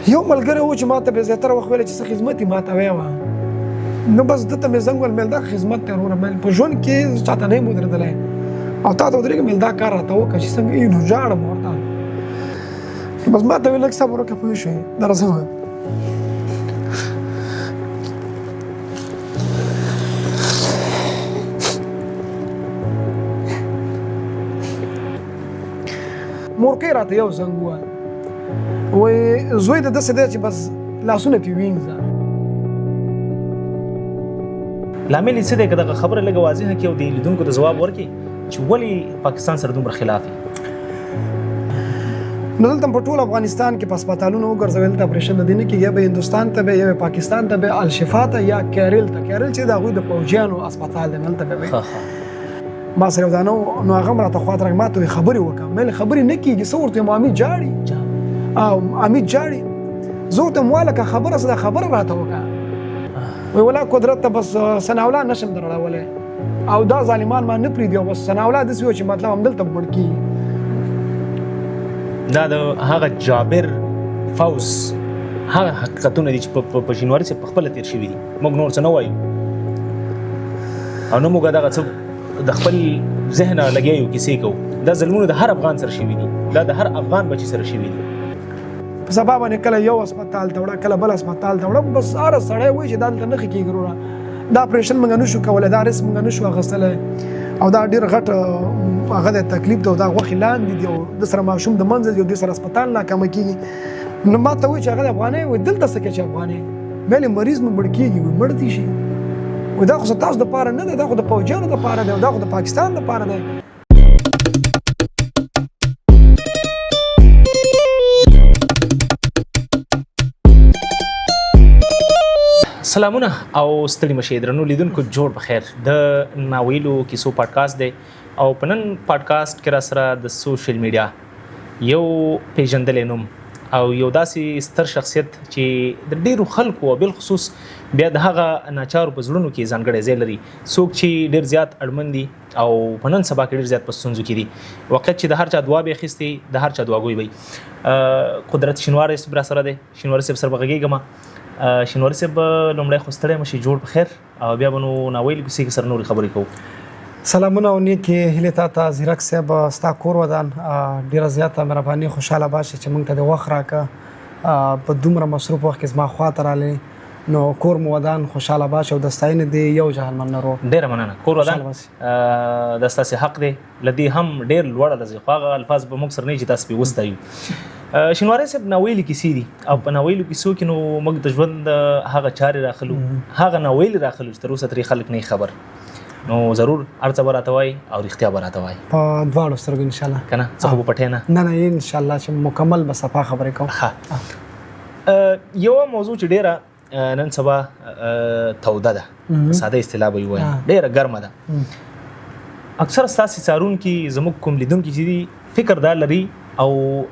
یو ملګری و چې ما ته به زیاتره وخت ویل چې څه خدمت یې ما ته ویوه نو بس ده ته مې زنګ ویل مېل دا خدمت دی وروره مېل په ژوند کې چاته نه یم ودرېدلی او تا ته ودرېږم مېل دا کار راته وکړه چې څنګه یې نو ژاړم ورته بس ما ته ویل لږ صبر وکړه پوه شوې درځم مورکۍ راته یو زنګ وویل وایي زوی د داسې دی چې بس لاسونه ترې وینځه لامل یې څه دی که دغه خبره لږه واضحه کړي او د لیدونکو ته ځواب ورکړي چې ولې پاکستان سره دومره خلاف یې نو دلته په ټول افغانستان کې په هسپتالونو وګرځوي دلته اپریشن نه دی نه کېږي یا به هندوستان ته به یا به پاکستان ته به الشفا ته یا کیرل ته کیرل چې د هغوی د پوځیانو هسپتال دی هلته به وي ما سره یو دا نو هغه هم راته خواته راغی ما ته وایي خبرې وکړه ما ویل خبرې نه کېږي څه ورته یم امید جاړي او امید جاړي زه ورته یم والکه خبره څه ده خبره راته وکړه وایي ولا قدرت ته بس ثناءالله نشم درړولی او دا ظالمان ما نه پرېږدي او بس ثناءالله داسې و چې مطلب همدلته مړ کېږي دا د هغه جابر فوز هغه حقیقتونه دي چې په شینواري صاحب په خپله تېر شوي دي موږ نور څه نه وایو او نه موږ دغه څه د خپل ذهنه لګیا یو کیسې کوو دا ظلمونه د هر افغان سره شوي دي دا د هر افغان بچي سره شوي دي په سبا باندې کله یو هسپتال ته وړه کله بل هسپتال ته وړه بس هره سړی وایي چې دا دلته نښې کېږي وروره دا اپریشن موږ نه شو کولی دا رسم موږ نه شو اخیستلی او دا ډېر غټ هغه د تکلیف دی او دا غوښې لاندې دي او د سره ماشوم د منځه دي او د سره هسپتال ناکامه کېږي نو ما ته وایي چې هغه د افغانۍ وایي دلته څه کوي چې افغانۍ ویل مریض مو مړ کېږي وایي مړ دي شي وایي دا خو تاسو دپاره نه دی دا خو د پوځیانو دپاره دی او دا خو د پاکستان دپاره دی سلامونه او ستړي مشئ درنو لیدونکو جوړ بخیر د ناویلو کیسو پادکاسټ دی او په نن پادکاسټ کې را سره د سوشل میډیا یو پیژندلی نوم او یو داسې ستر شخصیت چې د ډیرو خلکو او بالخصوص بیا د هغه ناچارو په زړونو کې ځانګړی ځای لري څوک چې ډیر زیات اړمن دي او په نن سبا کې ډیر زیات په ستونزو کې دي وقت چې د هر چا دعا به اخیستې د هر چا دعاګوی وي قدرت شینواری صاحب را سره دی شینواری صاحب سره بغږیږم شینواری صاحب لومړی خو ستړی مشئ جوړ بخیر او بیا به نو ناویلو کیسې کې سره نورې خبرې کوو سلامونه او نیکې هیلې تا ته زیرک صاحب ستا کور ودان ډېره زیاته مهرباني خوشحاله باشه چې موږ ته د وخت راکړه په دومره مصروف وخت کې زما خواته راغلی نو کور مو ودان خوشحاله باشه او د ستاینې دی یو جهان مننه رو ډېره مننه کور ودان د ستاسې حق دی له دې هم ډېر لوړه ده خو هغه الفاظ به موږ سره نه وي چې تاسو پرې وستایو شینواری صاحب ناویلې کیسې دي او په ناویلو کیسو کې نو موږ د ژوند هغه چارې راخلو هغه ناویلې راخلو چې تر اوسه ترې خلک نه خبر نو ضرور هر څه به راته وایي او رښتیا به راته وایي په دواړو سترګو انشاءالله که نه څه خو به پټې نه نه انشاءالله چې مکمل به صفا خبرې کوم یوه موضوع چې ډېره نن سبا توده ده ساده اصطلاح به یې ووایم ډېره ګرمه ده اکثره ستاسې څارونکي زموږ کوم لیدونکي چې دي فکر دا لري او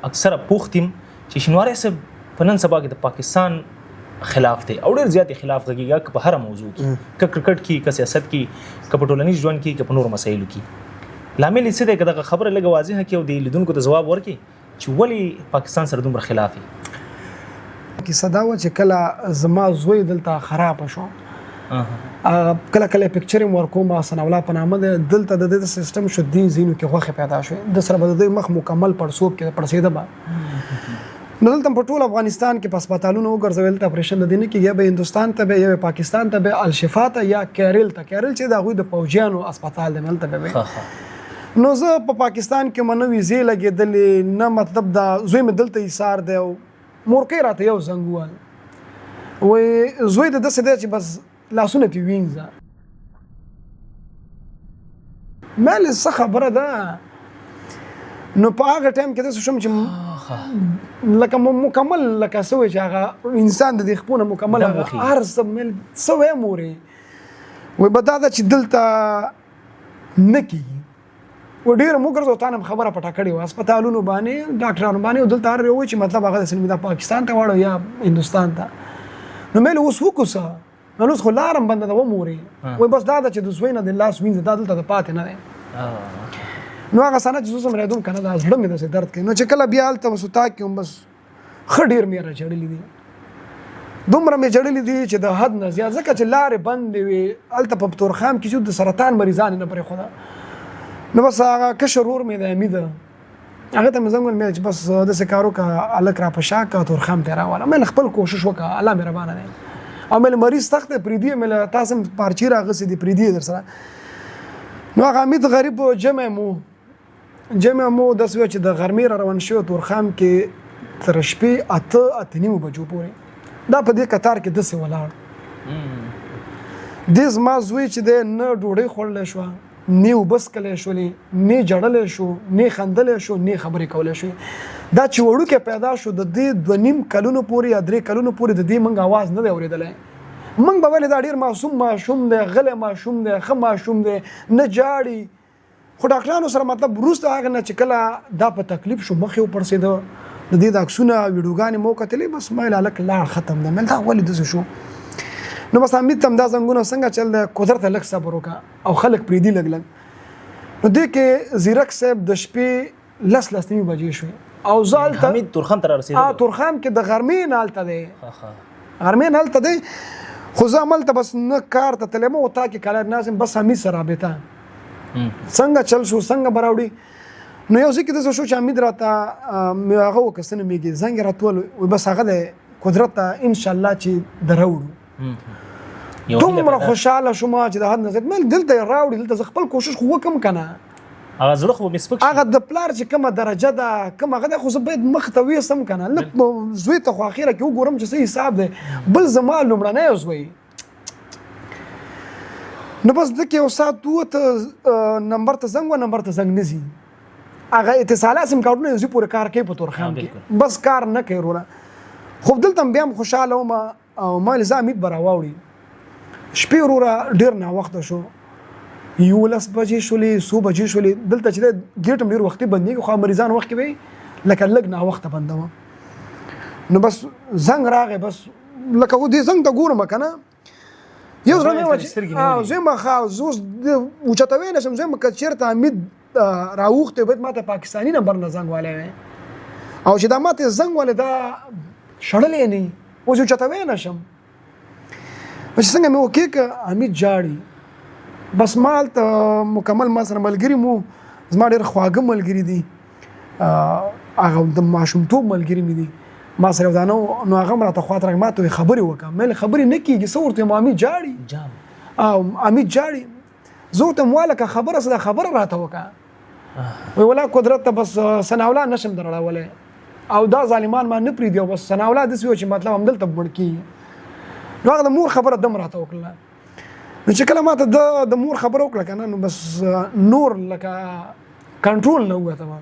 اکثره پوښت یم چې شینواری صاحب په نن سبا کې د پاکستان خلاف دی او ډېر زیات خلاف غږیږي که په هره موضوع کې که کرکټ کې که سیاست کې که په ټولنیز ژوند کې که په نورو مسایلو کې لامل یې څه دی که دغه خبره لږه واضحه کړي او د لیدونکو ته ځواب ورکړي چې ولې پاکستان سره دومره خلاف یې کیسه دا وه چې کله زما زوی دلته خرابه شو کله کله پکچر یې ورکوم ثناءالله په نامه دی دلته د دې سیستم شو دې ځینو کې غوښې پیدا شوې د سره به د دوی مخ مکمل پړسوب کې پړسېده به نو دلته په ټول افغانستان کې په هسپتالونو وګرځوي دلته اپریشن نه دی نه کېږي یا به هندوستان ته به یا به پاکستان ته به الشفا ته یا کیرل ته کیرل چې د هغوی د پوځیانو هسپتال دی هلته به وي نو زه په پاکستان کې مې نه ویزې لګېدلې نه مطلب دا زوی مې دلته ایثار دی او مورکۍ راته یو زنګ وویل وایي زوی د داسې دی چې بس لاسونه ترې وینځه ما ویل څه خبره ده نو په هغه ټایم کې داسې شوم چې لکه مکمل لکه څه وایي چې هغه انسان د دې خپونه مکمل هر څه څه وایم ورې وایي به دا ده چې دلته نه کېږي و ډېره مو ګرځو تا نه خبره پټه کړې وه هسپتالونو باندې ډاکټرانو باندې او دلته هر یو وایي چې مطلب هغه داسې دا پاکستان ته واړو یا هندوستان ته نو مې اوس وکړو څه نو اوس خو لارم بنده ده ومورې وایي بس دا ده چې د زوی نه د لاس وینځه دا دلته د پاتې نه دی نو هغه سنه چې زه سم رېدم که نه دا زړه مې داسې درد کوي نو چې کله بیا هلته بس تا کې هم بس ښه ډېر مې راجړلي دي دومره مې جړلي دي چې د حد نه زیات ځکه چې لارې بندې وي هلته په تورخام کې چې د سرطان مریضان یې نه پرېښوده نو بس هغه کشر ورور مې د امید هغه ته مې زنګ ویل چې بس داسې کار وکړه هلک را په شا کړه تورخام ته یې راوله مې خپل کوشش وکړه الله مهربانه دی او مې مریض سخت دی پرېږدي مې تاسو هم پارچې راغوڅې دي پرېږدي در سره نو هغه امید غریب جمع مو داسې وه چې د غرمې را روان شوی تورخام کې تر شپې 8:30 بجو پورې دا په دې قطار کې داسې ولاړ دې زما زوی چې دی نه ډوډۍ خوړلی شوه نه اوبه څکلی شولې نه جړلی شو نه خندلی شو نه خبرې کولی شوې دا چې وړوکی پیدا شو د دې 2.5 کلونو پورې یا 3 کلونو پورې د دې موږ اواز نه دی اورېدلی موږ به ولې دا ډېر معصوم ماشوم دی غلی ماشوم دی ښه ماشوم دی نه جاړي خو ډاکټرانو سره مطلب وروسته هغه نه چې کله دا په تکلیف شو مخ یې وپړسېده د دې د عکسونه ویډیوګانې مو کتلې بس ما هلک لاړ ختم دی مې دا ولې داسې شو نو بس امید ته هم دا زنګونه څنګه چل دی قدرت ته لږ صبر وکړه او خلک پرېږدي لږ نو دې کې زیرک صاحب د شپې 10:30 بجې شوې او زه هلته حمید تورخم ته رارسېدلی تورخام کې د غرمې نه هلته دی غرمې نه هلته دی خو زه هملته بس نه کار ته تللی م اتا کې کالر ناست یم بس حمید سره رابطه څنګه چل شو څنګه به راوړي نو یو ځای کې داسې شو چې حمید راته هغه وکړه څه نومېږي زنګ یې راته وویل بس هغه دی قدرت ته انشاءالله چې د راوړو دومره خوشحاله شوم چې د حد نه زیات مې دلته یې راوړي دلته زه خپل کوشش خو وکړم که نه هغه زړه خو مې سپک شي هغه د پلار چې کومه درجه ده کوم هغه دی خو زه باید مخ ته ویسم که نه لږ زوی ته خو اخره کې وګورم چې څه حساب دی بل زما لومړنی زوی نو بس دکې یو ساعت ووته نمبر ته زنګ و نمبر ته زنګ نه ځي هغه اتصالات سیم کارډونه یو ځای پورې کار کوي په تورخام کې بس کار نه کوي وروره خو دلته هم بیا هم خوشحاله وم او ما ویل زه امید به راواوړي شپې وروره ډېر ناوخته شو 11 بجې شولې 100 بجې شولې دلته چې دی ګیټ هم ډېر وختي بندېږي خو مریضان وخت کې به لکه لږ ناوخته بندوه نو بس زنګ راغی بس لکه دې زنګ ته ګورم که نه یو زړه مې و چې زه یم ښه زه اوس اوچتوی نه شم زه یم که چېرته امید راوښتی باید ما ته پاکستاني نمبر نه زنګ والی وی او چې دا ما ته زنګ والی دا شړلی نه اوس اوچتوی نه شم چې څنګه مې وکې که امید جاړي بس ما هلته مکمل ما سره ملګري مو زما ډېر خواږه ملګري دي هغه د ماشومتوب ملګري مې دي ما سره یو دانه نو هغه هم راته خواته راغی ما ته خبرې وکړه مې خبرې نه کېږي څه ورته یم امید جاړي او امید جاړي زه ورته یم واله که خبره څه ده خبره راته وکړه وایي ولا قدرت ته بس ثناءالله نشم درړولی او دا ظالمان ما نه پرېږدي او بس ثناءالله داسې و چې مطلب همدلته مړ کېږي نو هغه د مور خبره دم راته وکړله نو چې کله ما ته د مور خبره وکړه که نه نو بس نور لکه کنټرول نه ووته ما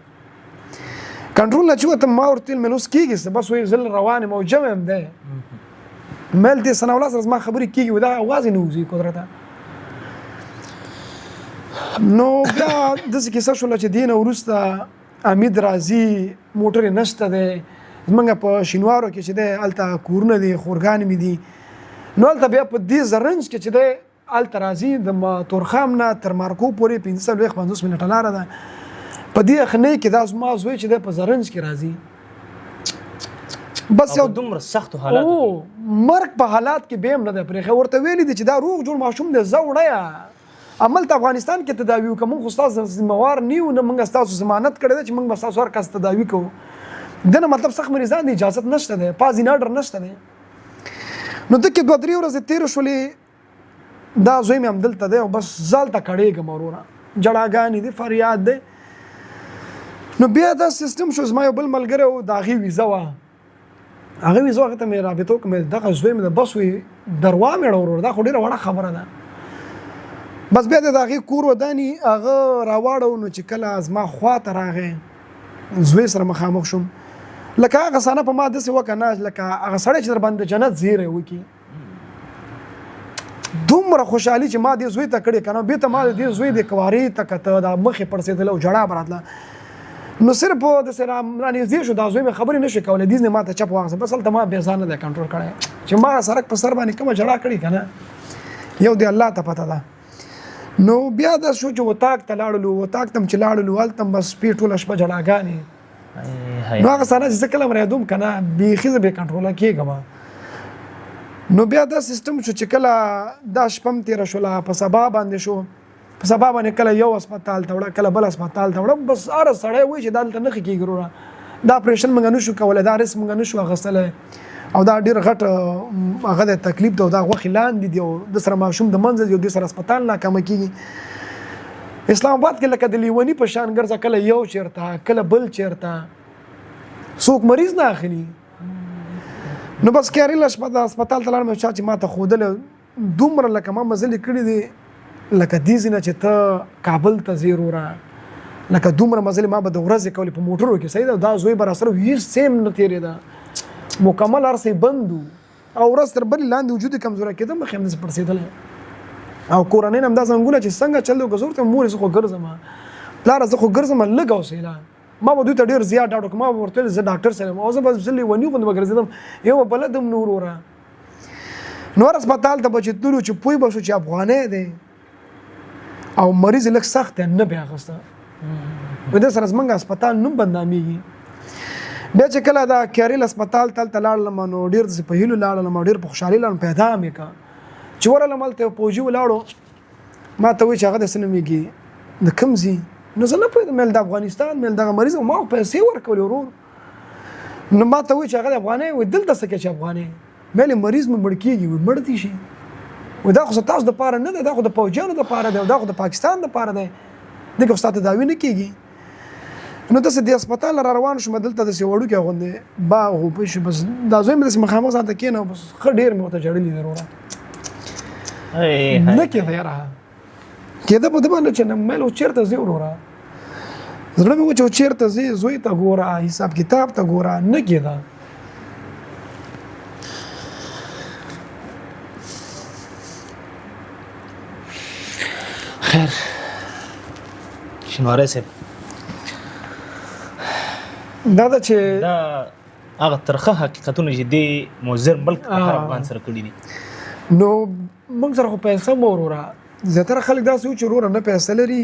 کنټرول نه چې وته ما ورته ویل مې اوس کېږي څه بس وایي زه روان یم او جمع یم دی مې دې ثناءالله سره زما خبرې کېږي وایي دا اواز یې نه وځي قدرته نو بیا داسې کیسه شوله چې دې نه وروسته امید راځي موټر یې نشته دی زمونږ په شینوارو کې چې دی هلته کورونه دي خورګانې مې دي نو هلته بیا په دې زرنج کې چې دی هلته راځي د تورخام نه تر مارکو پورې 550 منټه لاره ده په دې اخنۍ کې دا زما زوی چې دی په زرنج کې راځي بس یو دومره سختو حالاتو مرګ په حالات کې به هم نه دی پرېښی ورته ویلي دي چې دا روغ جوړ ماشوم دی زه وړیه عملته افغانستان کې تداوي وکړه موږ خو ستاسو ذمهوار نه یو نه موږ ستاسو ضمانت کړی دی چې موږ به ستاسو هر کس تداوي کوو دنه مطلب سخت مریضان دی اجازت نشته دی پازین آرډر نشته دی نو دکې 2-3 ورځې تېرې شولې دا زوی مې همدلته دی او بس زه هلته کړېږم وروره جړاګانې دي فریاد دی نو بیا دا سیستم شو زما یو بل ملګری و د هغې ویزه وه هغه ویزه هغه ته مې رابطه وکړه مې دغه زوی مې د بس وي دروا مې وروره دا خو ډېره وړه خبره ده بس بیا د هغې کور وداني هغه راواړو نو چې کله زما خواته راغی زوی سره مخامخ شوم لکه هغه صحنه په ما داسې وکړه نه لکه هغه سړی چې در باندې جنت زیری وکړي دومره خوشحالي چې ما دې زوی ته کړې که نه بېرته ما دې زوی د کوارې ته کته دا مخې پړسېدله او ژړا به راتله نو صرف داسې رانږدې شو دا زوی مې خبرې نه شي کولی دیز نه ما ته چپ واخیسته بس هلته ما بې ځانه دی کنټرول کړی چې ما سړک په سر باندې کومه ژړا کړې که نه یو دی الله ته پته ده نو بیا دا شو چې وطاق ته لاړلو وطاق ته هم چې لاړلو هلته هم بس پې ټوله شپه ژړاګانې نو هغه سره چې کله مې یادوم کنه بیخي به کنټرول کېږم نو بیا دا سیستم چې کله دا شپم تیر شو په سبا باندې شو په سبا باندې کله یو هسپتال ته وړه کله بل هسپتال ته وړه بس اره سړی وای چې دلته نه کېږي وروره دا اپریشن موږ نشو کولای دا رس موږ نشو اخیستلی او دا ډېر غټ هغه د تکلیف دی او دا غوښې لاندې دی او د سره ماشوم د منځ دی او د سره هسپتال ناکامه کېږي اسلام آباد کې لکه د لیوني په شان ګرځه کله یو چیرته کله بل چیرته څوک مریض نه اخلي نو بس کېري هسپتال ته لاړم چې ما ته ښودله دومره لکه ما مزلې کړي دي لکه دې ځای نه چې ته کابل ته ځې وروره لکه دومره مزلې ما به د ورځې کولې په موټرو کې صحیح ده دا زوی به راسره هېڅ سیم نه تېرېده مکمل هر څه بند و او ورځ تر بلې لاندې وجود یې کمزوری کېده مخ یې همداسې پړسېدلی او کورنۍ نه همدا زنګونه چې څنګه چل دی که زه ورته مورې زه خو ګرځم پلاره زه خو ګرځم لږ حوصله ما به دوی ته ډېر زیات ډاډ وکړم ما به ورته ویل زه ډاکټر سره یم او زه به لیوني غوندې به ګرځېدم یو به بلدم نه وروره نور هسپتال ته به چې تللو چې پوه به شو چې افغانۍ دی او مریض لږ سخت دی نه به یې اخیسته نو دې سره زموږ هسپتال نوم بدنامېږي بیا چې کله دا کیریل هسپتال تلته لاړلم نو ډېر داسې په هیلو لاړلم او ډېر په خوشحالۍ لاړم پیدا مې کړه چې ورغلم هلته یو پوجي ولاړو ما ته وایي چې هغه داسې نومېږي د کوم ځي نو زه نه پوهېدم مېل د افغانستان مېل دغه مریض ما خو پیسې ورکولې ورور نو ما ته وایي چې هغه د افغانۍ وایي دلته څه کوې چې افغانۍ مېل مریض مې مړ کېږي وایي مړ دي شي وایي دا خو تاسو دپاره نه دی دا خو د پوجیانو دپاره دی دا خو د پاکستان دپاره دی دلته خو ستا تداوي نه کېږي نو داسې د هسپتال را روان شوم دلته داسې وړوکی غوندې باغ و پوه شو بس دا زوی مې داسې مخامخ ځان ته کېنه بس ښه ډېر مې ورته ژړلي دی وروره نه کېده یاره کېده په ده باندې چې مېل و چېرته ځې وروره زړه مې و چې چېرته ځې زوی ته ګوره حساب کتاب ته ګوره نه کېده خیر شینواری صاحب دا ده چې دا هغه ترخه حقیقتونه چې دې مضر ملک په هر افغان سره کړي دي نو موږ سره خو پیسه مو وروره زیاتره خلک داسې وي چې وروره نه پیسه لري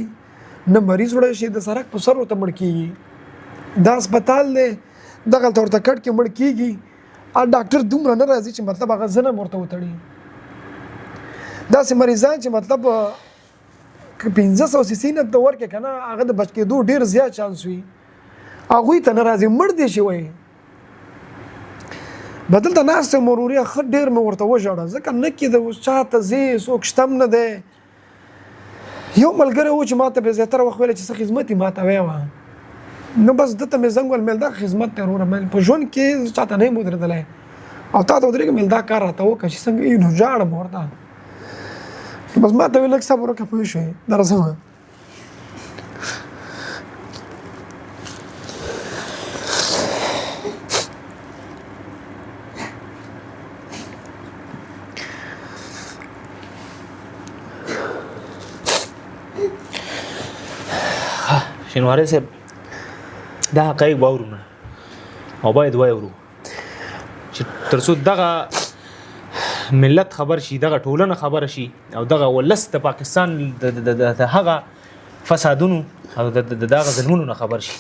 نه مریض وړی شي د سړک په سر ورته مړ کېږي دا هسپتال دی دغلته ورته کټ کې مړ کېږي ډاکټر دومره نه راځي چې مطلب هغه ظلم ورته وتړي داسې مریضان چې مطلب 500 سیسي نه ته ورکې که نه هغه د بچ کېدو ډېر زیات چانس وي هغوی ته نه راځي مړ دی شي وایي بدلته ناست یم وروریا ښه ډېر مې ورته وژړه ځکه نه کېده اوس چاته ځې څوک شته هم نه دی یو ملګری و چې ما ته به زیاتره وخت ویلی چې څه خدمت یې ما ته وی وه نو بس ده ته مې زنګ ویل مېل دا خدمت دی وروره مېل په ژوند کې چاته نه یم ودرېدلی او تا ته ودرېږم مېل دا کار راته وکړه چې څنګه یې نو ژاړم ورته بس ما ته ویل لږ صبر وکړه پوه شوې درځمه شینواری صاحب دا حقایق واورو نه او باید واورو چې تر څو دغه ملت خبر شي دغه ټولنه خبر شي او دغه ولس د پاکستان د هغه فسادونو او د دغه ظلمونو نه خبر شي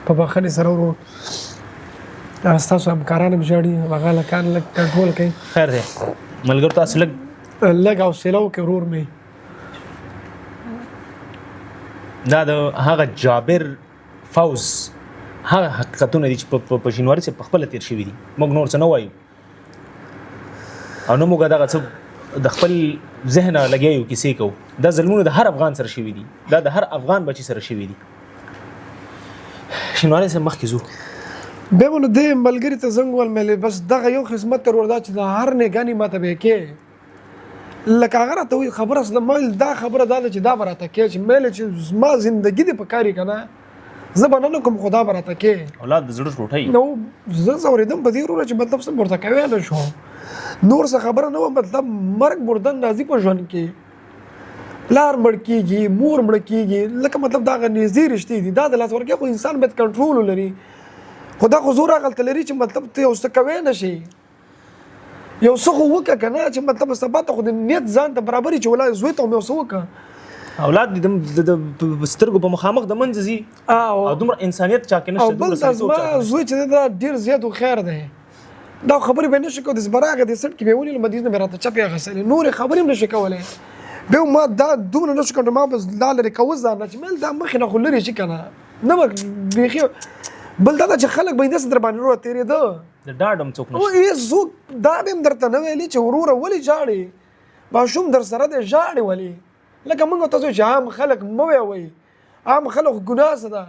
په بخښنې سره ورور ستاسو همکاران هم ژاړي هغه هلکان لږ کنټرول کوي خیر دی ملګرو تاسو لږ حوصله وکړئ ورور مې دا د هغه جابر فوز هغه حقیقتونه دي چې په شینواري صاحب په خپله تېر شوي دي موږ نور څه نه وایو او نه موږ دغه څه د خپل ذهنه لګیا کیسې کوو دا ظلمونه د هر افغان سره شوي دي دا د هر افغان بچي سره شوي دي شینواري صاحب مخکې ځو بیا مو نو دې ملګري ته زنګ وویل بس دغه یو خدمت تر وردا چې د هر نګانې ماته به کې لکه هغه راته وایي خبره اصله مایل دا خبره دا ده چې دا به راته کې چې مایل چې زما زندګي دې په کار یې که نه زه به نه کوم خو دا به راته کې اولاد د زړه ټوټه نو زه ځورېدم په دې وروره چې مطلب څه ورته کوی نه شو نور څه خبره نه وه مطلب مرګ مردن راځي په ژوند کې پلار مړ کېږي مور مړه کېږي لکه مطلب دا هغه نږدې رشتې دي دا د لاس ورکې خو انسان باید کنټرول ولري خو دا خو زور هغلته لري چې مطلب ته یو څه کوی نه شي یو څه خو وکړه که نه چې مطلب سبا ته خو د نیت ځان ته برابري چې ولا زوی ته هم یو څه وکړه اولاد د سترګو په مخامخ د منځ ځي او دومره انسانیت چا کې نشته. او بل زما زوی چې دا ډېر زیات خیر دی دا خبرې به نشي کولی. زبراغه د سټ کې به ونیل مدینه مې راته چپې غسلې نور خبرې هم نشي کولی. به ما دا دومره نشو کوم ما بس لارې کوز ځان چې مل دا مخ نه خلري شي کنه نه بيخي بل دا چې خلک به دې در باندې ورو تیرې ده د ډاډم څوک نشته. او یې زو دا به درته نه ویلي چې ورور ولې جاړي ماشوم در سره دې جاړي ولې لکه موږ تاسو چې عام خلک مو وي عام خلک ګناه ده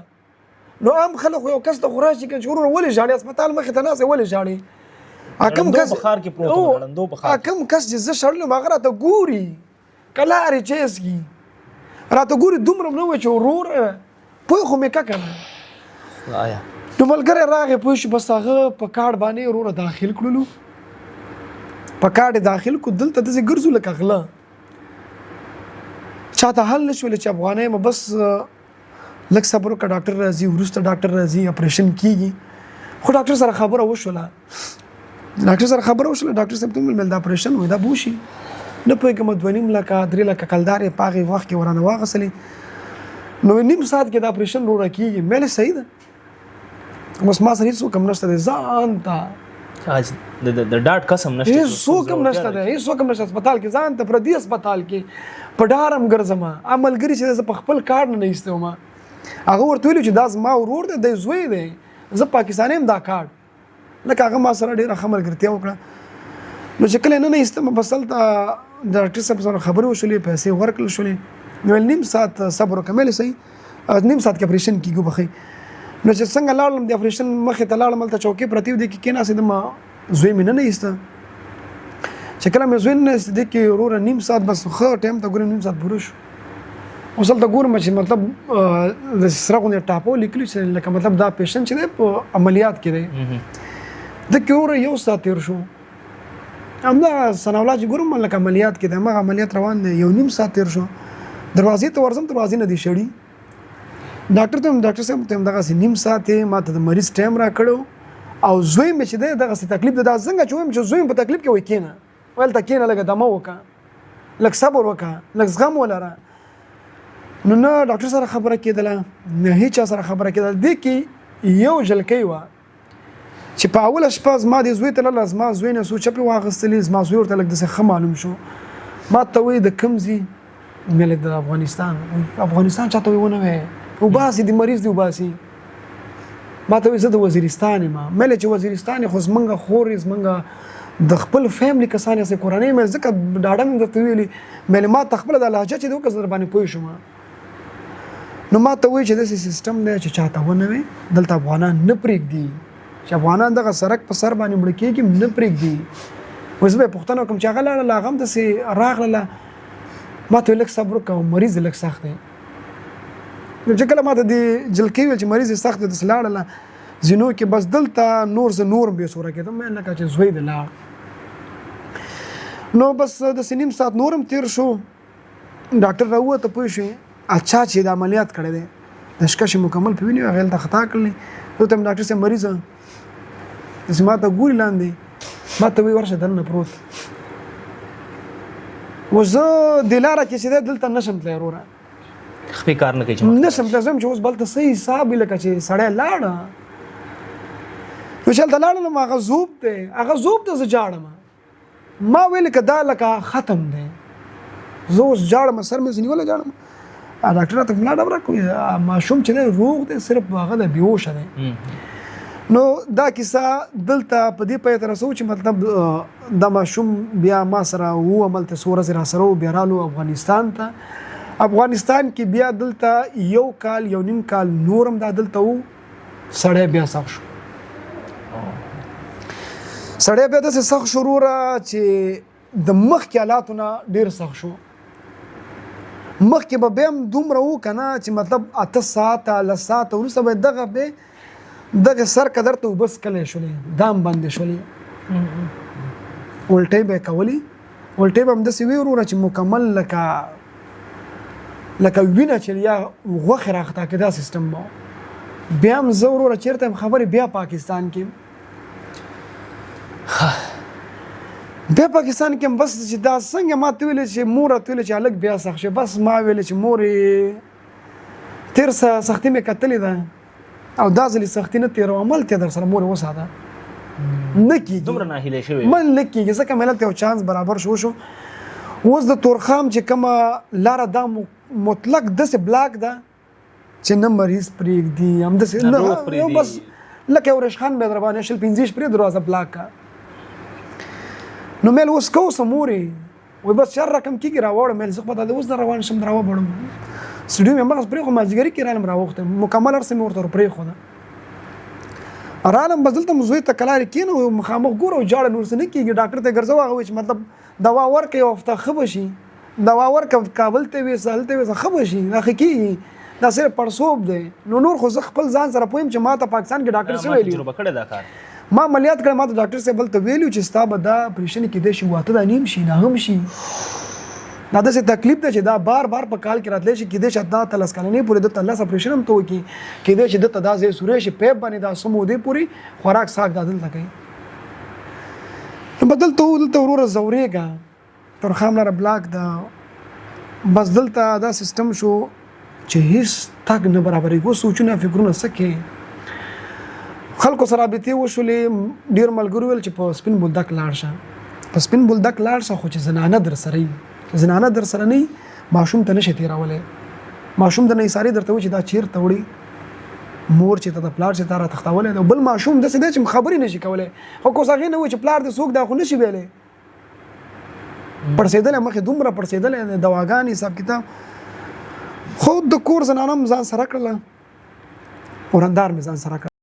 نو عام خلک یو کس ته خوراشي کې ورور ولې جاړي هسپتال مخ ته ناس ولې جاړي اکم کس بخار کې پروت لندو بخار اکم کس چې ز شړل مغره ته ګوري کلاري چېسګي راته ګوري دومره نو چې ورور په خو مې کا کنه آیا نو ملګری راغی پوه شو بس هغه په کارډ باندې وروره داخل کړلو په کارډ داخل کو دلته داسې ګرځو لکه غله چاته حل نشول چې افغانۍ ما بس لږ صبر وکړه ډاکټر راځي وروسته ډاکټر راځي اپریشن کیږي خو ډاکټر سره خبره وشوله ډاکټر صاحب ته مل دا اپریشن وای دا بوشي نه پوهېږم 2.5 لکه 3 لکه کلدارې په هغې وخت کې ورانه واغسلې نو نیم ساعت کې دا اپریشن وروره کېږي مې صحیح ده بس ما سره هېڅوک هم نشته دی ځان ته د ډاډ قسم نشته هېڅوک هم نشته دی هسپتال کې ځان ته پردي هسپتال کې په ډار هم ګرځم ملګري چې زه په خپل کارډ نه ایستم هغه ورته ویلي چې دا زما ورور دی دی زوی دی زه پاکستانی یم دا کارډ لکه هغه ما سره ډېره ښه ملګرتیا وکړه نو چې کله نه ایستم بس هلته ډاکټر صاحب سره خبرې وشولې پیسې ورکړل شولې نو نیم ساعت صبر وکړه مې صحیح نیم ساعت کې اپریشن کېږي بخۍ نو چې څنګه لاړم د اپریشن مخې ته لاړم هلته چوکۍ پرتې وې دې کې کېناستېدم زوی مې نه ایسته چې کله مې زوی نه ایسته دې کې وروره نیم ساعت بس ښه ټایم ته ګورم نیم ساعت پوره شو اوس هلته ګورم چې مطلب د سره غوندې ټاپو لیکلي چې لکه مطلب دا پیشنټ چې دی په عملیات کې دی د کې وروره 1 ساعت تېر شو همدا ثناءالله چې ګورم لکه عملیات کې دی هماغه عملیات روان دی 1.5 ساعت تېر شو دروازې ته ورځم دروازې نه دي شړي ډاکټر صاحب ته هم دغسې نیم ساعت یې ما ته د مریض ټایم را کړو او زوی مې چې دی دغسې تکلیف دی دا څنګه چې وایم چې زوی مې په تکلیف کې وایي کېنه ویل ته کېنه لږه دمه وکړه لږ صبر وکړه لږ زغم ولره نو نه ډاکټر سره خبره کېدله نه هېچا سره خبره کېدله دې کې یو جلکۍ وه چې په اوله شپه زما دې زوی ته لاړله زما زوی نه څو چپې واخیستلې زما زوی ورته لږ داسې ښه معلوم شو ما ته وایي د کوم ځي مې د افغانستان چاته وایي ونه وایي وباسي د مریض دی وباسي ما ته وایي زه د وزیرستان یم مې چې وزیرستان خو زمونږ خور زمونږ د خپل فیملی کسان یې کورنۍ مې ځکه ډاډه مې درته ویلي مې ما ته خپله د لهجه چې دی وکړه زه در باندې پوه شوم نو ما ته وایي چې داسې سیسټم دی چې چاته ونه وي دلته افغانان نه پرېږدي چې افغانان دغه سړک په سر باندې مړه کېږي نه پرېږدي اوس به یې پوښتنه وکړم چې هغه لاړله هغه هم داسې راغله ما ته لږ صبر وکړه مریض یې لږ سخت دی نو چې کله ما ته د جلکۍ ویل چې مریض یې سخت دی داسې لاړله ځینو کې بس دلته نور زه نور بې سوره کېدم مې لکه چې زوی دې لاړ نو بس داسې نیم ساعت نور هم تېر شو ډاکټر راووته پوه شوې اچھا چې د عملیات کړی دی دشکش مکمل په ویني هغې هلته خطا کړلی زه ته ډاکټر صاحب مریض داسې ما ته ګوري لاندې ما ته وایي ورشه دننه پروت و زه دې لاره کې چې دی دلته نشم تللی وروره خپې کار نه کوي نشم تللی زه یم چې اوس بلته څه حساب وي لکه چې سړی لاړه نو چې هلته لاړلم هغه زوب دی زه جاړم ما ویل که دا لکه ختم دی زه اوس جاړم سر مې ځینې جاړم ډاکټر راته ملا ډبره کوي ماشوم چې دی روغ دی صرف هغه د بېهوشه دی نو دا کیسه دلته په دې پای ته رسو چې مطلب دا ماشوم بیا ما سره و عملته څو ورځې را سره و بیا رالو افغانستان کې بیا دلته 1 کال 1.5 کال نورم دا دلته و سړی بیا سخت شو سړی بیا داسې سخت شو وروره چې د مخکې حالاتونه ډېر سخت شو مخکې به بیا هم دومره و که نه چې مطلب 8 ساعته 10 ساعته وروسته به دغه سر که درته اوبه څکلی شولې دام بندې شولې الټۍ به یې کولې الټۍ به هم داسې وې وروره چې مکمل لکه وینه چې یا غوښې راخطا کې دا سیستم به بیا هم زه وروره چېرته یم خبرې بیا پاکستان کې بیا پاکستان کې هم بس چې دا څنګه ما ته ویل چې مور ته ویل چې الګ بیا سخت شه بس ما ویل چې مور تیر سختي مې کتلې ده او دا ځلې سختي نه تیر عمل ته در سره مور وساده نه کیږي دومره ناهیله شوی من لکه ځکه ملت یو چانس برابر شو اوس د تورخام چې کومه لار دا مطلق داسې بلاک ده چې نه مریض پرېږدي همداسې نه بس لکه یو رشخان به در باندې شل 15 پرې دروازه بلاک کا نو مل اوس کو سموري وای بس شر رقم کیږي راوړ مل زه په د اوس روان شم دراو بړم سټډیو ممبر پرې خو مازګری کې رالم راوخته مکمل ارسم ورته پرې خو ده رالم بدلته مزوي ته کلار کینو مخامخ ګورو جاړه نور سن کیږي ډاکټر ته ګرځوا غوي چې مطلب دوا ورکې او هفته خبشي دوا ورکې کابل ته وي سهل ته وي خبشي اخی کیږي دا صرف پرسوب دی نور خو خپل ځان سره پویم چې ما ته پاکستان کې ډاکټر سره ویلو تجربه کړې دا کار ما عملیات کړ ما ته ډاکټر سره بل ته ویلو چې ستا به دا اپریشن کې د شي واته د نیم شي نه هم شي دا د تکلیف ته چې دا بار بار په کال کې راتلی شي کې د شدا تلس کال نه پورې د تلس اپریشن هم تو کې د شي د تدا زې سورې شي په باندې دا سمو دی پوری خوراک ساګ دادل تکي بدل ته ورور زوريګه تر خاملره بلاک دا بس دلته دا سیستم شو چې هیڅ تاګ نه برابرې کو سوچونه فکرونه سکه خلکو سره رابطه وشولې ډیر ملګری ول چې په سپین بولدک لاړ شه په سپین بولدک لاړ شه خو چې زنانه در سره نه ماشوم ته نشي تیراولې ماشوم د نه ساري درته و چې دا چیر توړي مور چې ته د پلار چې تاره تختاولې بل ماشوم د څه چې خبرې نشي کولای خو کوڅه نه و چې پلار د سوق دا خو نشي ویلې پرسیدل مخه دومره پرسیدل دواګان حساب کتاب خود د کور زنانم ځان سره کړل اورندار مې ځان سره